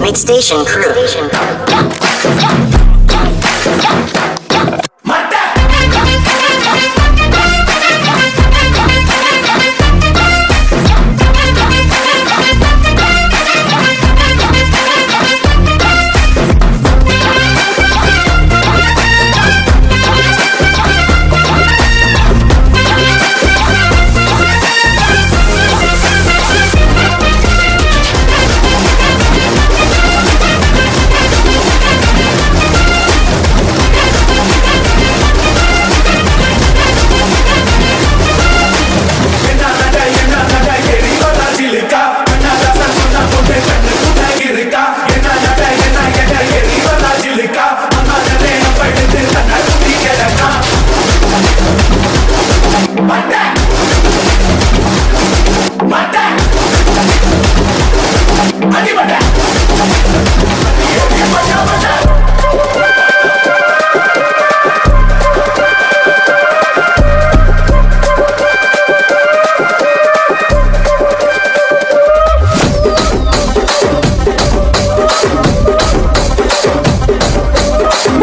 Mix Station Crew.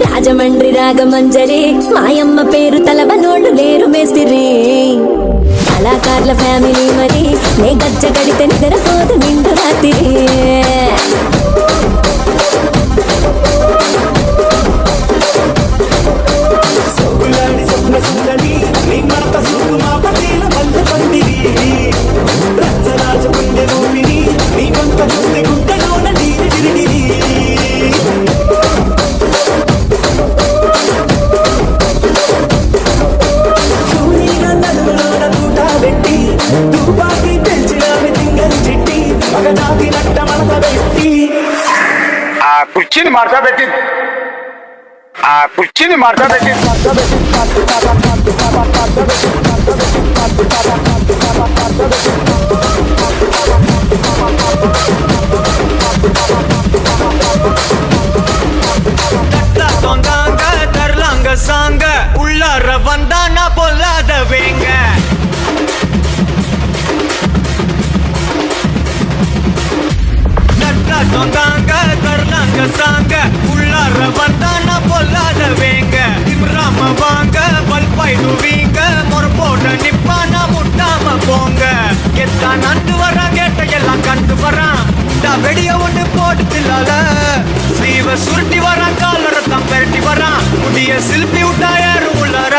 Rajahmundry Ragamanjari మాయమ్మ పేరు తలవనోళ్ళు లేరు మేస్తిరి కళాకారుల ఫ్యామిలీ మరి నే గజ్జ గడితే నిద్రపోదు నిండు రాత్రి కుర్చీని మార్చబెట్టి தரலாங்க சாங்க உள்ளார வந்தா நான் பொல்லாத வேங்க நட்டாங்க தரலாங்க சாங்க உள்ளார வந்தா நான் பொல்லாத வேங்க திமிராம வாங்க பல்பாயிடுவீங்க முறப்போட நிப்பானா முட்டாம போங்க கெத்தா நண்டு வரான் கேட்ட எல்லாம் கண்டு வரான் வெடிய ஒண்ணு போட்டுலால ஸ்லீவ சுருட்டி வரான் காலரத்தான் பெரட்டி வரான் முடிய சில்பி விட்டா யாரும் உள்ளார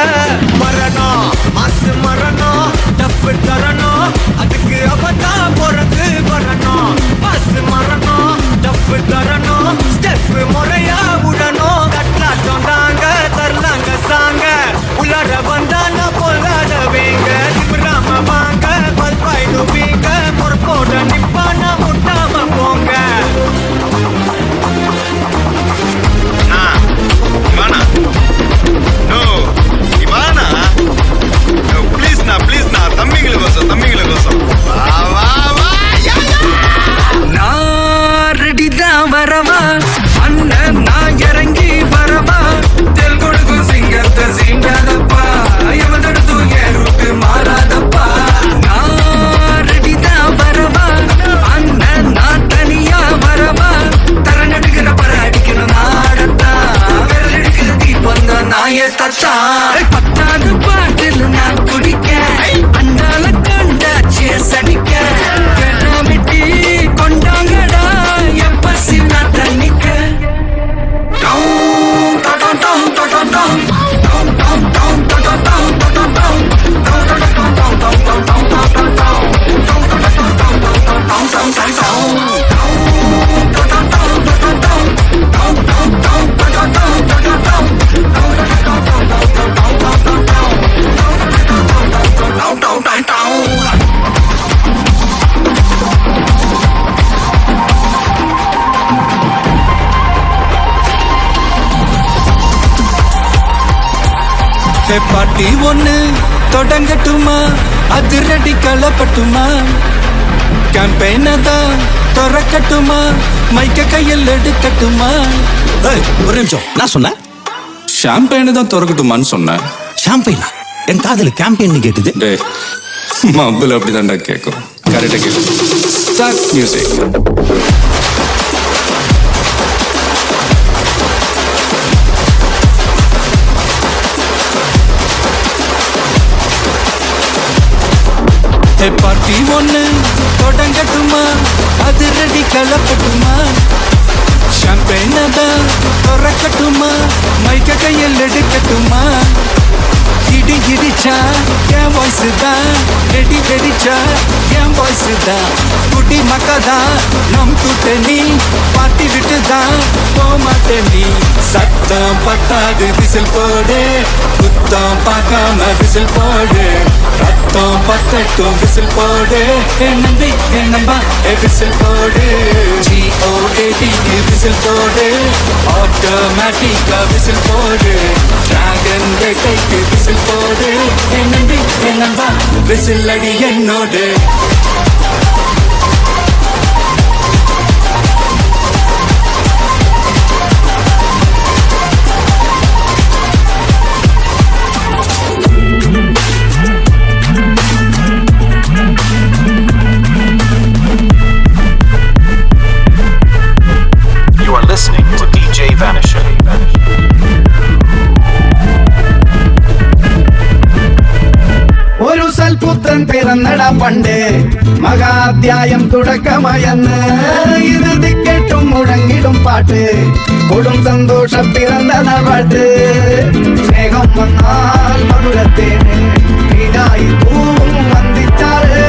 மரணம் மாசு மரணம் டப்பு தரணும் அதுக்கு அவதா பிறகு வரணும் மாசு மரணம் டப்பு தரணும் ஸ்டெப் முறையா விடணும் கட்லாட்டம் தாங்க தரலாங்க சாங்க உள்ளார வந்தா நான் பொல்லாத வேங்க திமிராம வாங்க பல்பாயிடுவீங்க பொறுப்போட நிப்பானா முட்டாம போங்க தம்பிங்கள கோசம் நான் ரெடிதான் வரவா அண்ணன் நான் இறங்கி வரவா தெல் கொடுக்கும் சிங்கத்தை சீண்டாதப்பா எவதடுத்து ஏறுக்கு மாறாதப்பா நான் ரெடிதான் வரவா அண்ணன் நான் தனியா வரவா தரன் எடுக்கிற பர அடிக்கணும் நாடத்தா விரல் எடுக்கிற தீபம் தான் நாய தத்தா பத்தாவது பாட்டில் நான் குடிக்க அண்டால கண்டாச்சு சடிக்க கடாமிட்டி கொண்டாங்கடா எப்ப சின்ன தண்ணிக்க பாட்டி ஒண்ணு தொடங்கட்டுமா அதிரடி களப்பட்டுமா கேம்பெயினை தான் திறக்கட்டுமா மைக்க கையில் எடுக்கட்டுமா ஒரு நிமிஷம் நான் சொன்னேன் ஷாம்பெயினை தான் திறக்கட்டுமான்னு சொன்னேன். ஷாம்பெயினா? என் காதல கேம்பெயின் கேட்டுது. டே மப்பிள் அப்படிதான்டா கேட்கும். கரெக்டாக கேட்கும். Start music. கலப்பட்டுமா ஷாம்பெயின் தான் திறக்கட்டுமா மைக்க கையில் எடுக்கட்டுமா இடி இடிச்சா என் வாய்ஸ் தான் வெடி வெடிச்சா என் வாய்ஸ் தான் குடி மக்கதான் நம் கூட்டணி பாட்டி விட்டு தான் போமாட்டேன் நீ சத்தம் பத்தாது விசில் போடு குத்தம் பார்க்காம விசில் போடு ரத்தம் பத்தட்டும் விசில் போடு என் நம்பி என் நம்பா விசில் போடு GOAT விசில் போடு ஆட்டோமேட்டிக்கா விசில் போடு டிராகன் வேட்டைக்கு விசில் போடு என் நம்பி என் நம்பா விசில் அடி என்னோடு You are listening to DJ Vanisher. ഒരു സൽപുത്രൻ പിറന്നട പണ്ട് മഹാധ്യായം തുടക്കമയന്ന് ഇത് ദിക്കെട്ടും മുഴങ്ങിടും പാട്ട് കൊടും സന്തോഷം പിറന്ന പാട്ട് സ്നേഹം വന്നാൽ മധുരത്തേന് ഇതായി പൂവും വന്ദിച്ചാറ്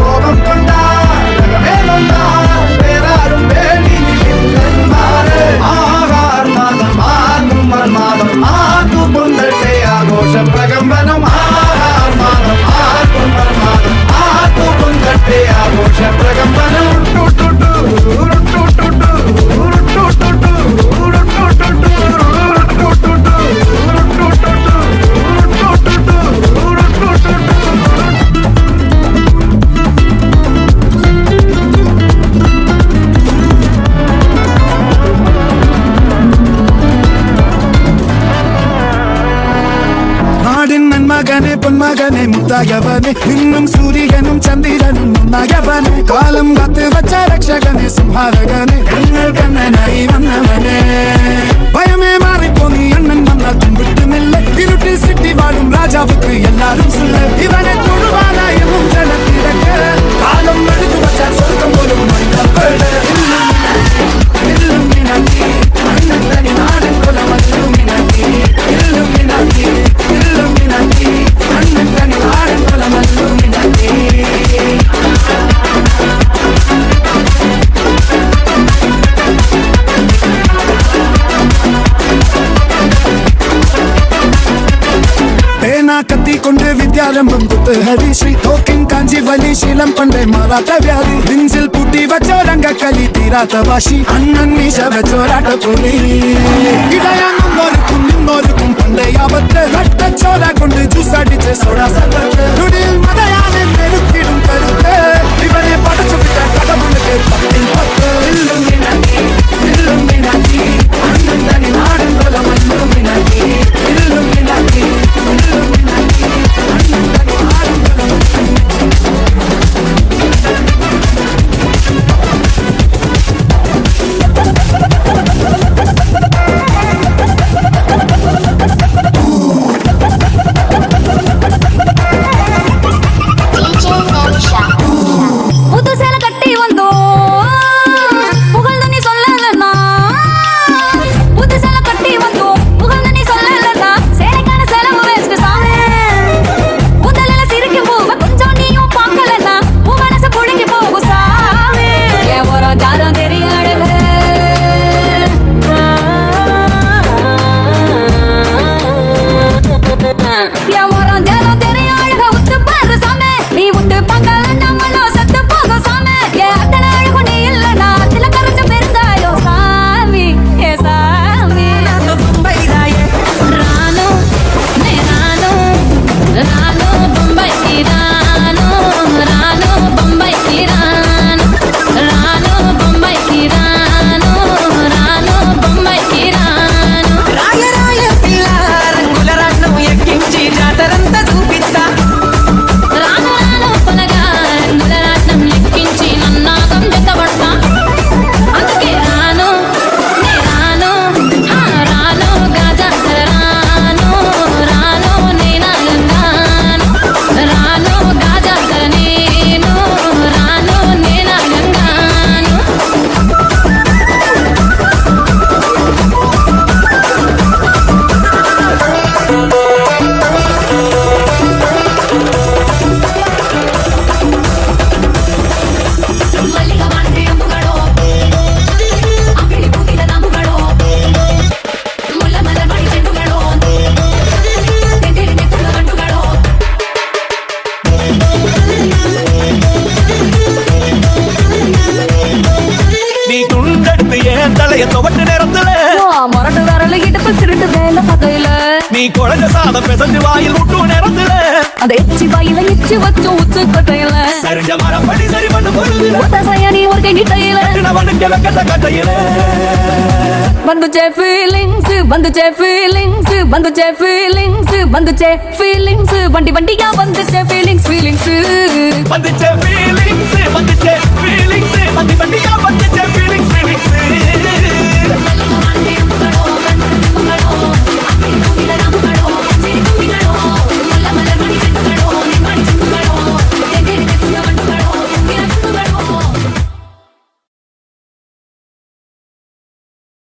കോപം കൊണ്ടാൽ വേറാരും വേണ്ടിമാറ് ആഹാർ മാതം ആർക്കും മാതം ആർക്കു പൊന്തട്ടെ ആഘോഷ പ്രകമ്പനം ആഹാർ മാതം ആർക്കും ആർക്കു പൊന്തട്ടെ ആഘോഷ പ്രകമ്പനം മകനെ പൊന്മകനെ മുത്തായവനെ നിന്നും സൂര്യനും ചന്ദ്രനും ഒന്നായവനെ കാലം കാത്ത് വച്ച രക്ഷകനെ സംഹാരകനെ ഞങ്ങൾ കണ്ണനായി വന്നവനെ ഭയമേ മാറിപ്പോ നീ അണ്ണൻ വന്നാൽ തുമ്പിട്ടുമില്ല ഇരുട്ടിൽ സിറ്റി വാഴും രാജാവുക്ക് എല്ലാരും സുല്ല ഇവനെ തൊടുവാനായും ജനത്തിരക്ക് കാലം എടുത്തു വച്ചാൽ സ്വർഗം പോലും നാടൻ കൊലമല്ലും മിനാക്കി ഇല്ലും മിനാക്കി ഇല്ലും മിനാക്കി അണ്ണൻ തനി നാടൻ കൊലമല്ലും മിനാക്കി കത്തിക്കൊണ്ട് വിദ്യാരംഭം കുത്ത് ഹരിശ്രീ തോക്കിൻ കാഞ്ചി വലി ശീലം പണ്ടേ മാറാത്ത വ്യാധി നെഞ്ചിൽ പൂട്ടി വച്ചോരംഗക്കലി തീരാത്ത വാശി അണ്ണൻ മീശ വെച്ചോരാട്ട പുലി ഇടയാങ്ങുന്നോർക്കും നിന്നോർക്കും പണ്ടേ ആപത്ത് രക്തച്ചോര കൊണ്ട് ജ്യൂസടിച്ച് സോഡാ സർബത്ത് നുടിയിൽ മതയാനെ പെരുത്തിടും കരുത്ത് ഇവനെ പടച്ചു വിട്ട കടമുള്ളിൽ 10 ഇല്ലും മിനാക്കി ഇല്ലും മിനാക്കി അണ്ണൻ തനി നാടൻ കൊലമല്ലും മിനാക്കി ഇല്ലും മിനാക്കി ഇല്ലും മിനാക്കി അണ്ണൻ തനി നാടൻ കൊലമല്ലും ಮುದ್ದು ಸೇಲ ಕಟ್ಟಿ ಒಂದು கட்டைய துவட்டு நேரத்துல மொரட்டு விரல இடுப்பு திருட்டு வேலை பகையில நீ குழந்தை சாதம் பெசஞ்சு வாயில் விட்டு நேரத்துல அந்த எச்சி வாயில எச்சி வச்சு உச்சு கட்டையில சரிஞ்ச மரம் படி சரி பண்ண பொழுது நீ ஒரு கை நீட்டையில கட்ட கட்டையில வந்துச்சே ஃபீலிங்ஸ் வந்துச்சே ஃபீலிங்ஸ் வந்துச்சே ஃபீலிங்ஸ் வந்துச்சே ஃபீலிங்ஸ் வண்டி வண்டியா வந்துச்சே ஃபீலிங்ஸ் ஃபீலிங்ஸ் வந்துச்சே ஃபீலிங்ஸ் வந்துச்சே ஃபீலிங்ஸ் வண்டி வண்டியா வந்துச்சே